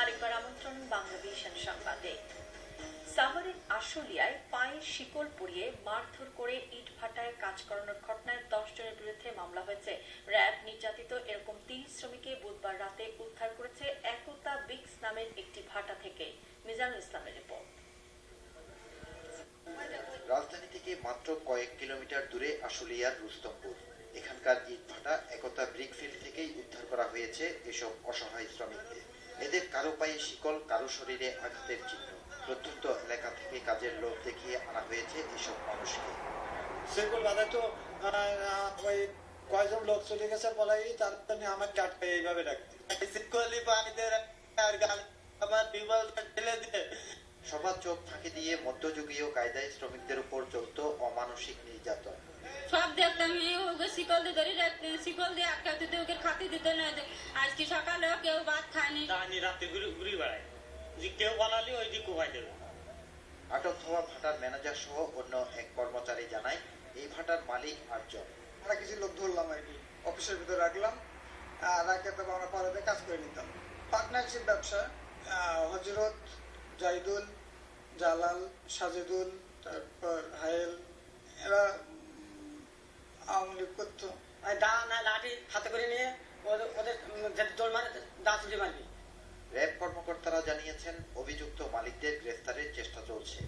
আরেকবার আমন্ত্রণ বাংলাভিশন সংবাদে। সাভারের আশুলিয়ায় পায়ে শিকল পরিয়ে মারধর করে ইট ভাটায় কাজ করানোর ঘটনায় 10 জনের বিরুদ্ধে মামলা হয়েছে। র্যাব নির্যাতিত এরকম 3 শ্রমিককে বুধবার রাতে উদ্ধার করেছে একতা ব্রিক্স নামের একটি ভাটা থেকে। মিজানুল ইসলামের রিপোর্ট। রাজধানী থেকে মাত্র কয়েক কিলোমিটার দূরে আশুলিয়ার রুস্তমপুর। এখানকার ইট ভাটা একতা ব্রিকফিল্ড থেকেই উদ্ধার করা হয়েছে এসব অসহায় শ্রমিকদের। এদের কারো পায়ে শিকল, কারো শরীরে আঘাতের চিহ্ন। প্রত্যন্ত এলাকা থেকে কাজের লোক দেখিয়ে আনা হয়েছে এসব মানুষকে। শিকল বাধা তো ওই কয়জন লোক চলে গেছে বলাই, তার জন্য আমার কাটকে এইভাবে রাখতে শিকলি পানিদের আর গাল আমার বিমল ঠেলে দিয়ে সবার চোখ ফাঁকি দিয়ে মধ্যযুগীয় কায়দায় শ্রমিকদের উপর চলত অমানসিক নির্যাতন। সব দেখতাম ওকে শিকল দিয়ে ধরে রাখতে, শিকল দিয়ে আটকা দিতে, ওকে খাতে দিতে না। আজকে সকালেও কেউ ভাত খায়নি, রাতে ঘুরে বেড়ায়, যে কেউ বানালি ওই দিকে কোপাই দেবে। আটক হওয়া ভাটার ম্যানেজার সহ অন্য এক কর্মচারী জানায়, এই ভাটার মালিক 8 জন। আমরা কিছু লোক ধরলাম আর কি, অফিসের ভিতরে রাখলাম, রাখে তবে আমরা পাড়াতে কাজ করে নিতাম। পার্টনারশিপ ব্যবসা। হজরত, জাহিদুল, জালাল, সাজেদুল, তারপর হায়েল, এরা আওয়ামী লীগ করতো। দা না লাঠি হাতে করে নিয়ে ওদের দৌড় মারে, দা চুরি মারবি। র্যাব কর্মকর্তারা জানিয়েছেন, অভিযুক্ত মালিকদের গ্রেফতারের চেষ্টা চলছে।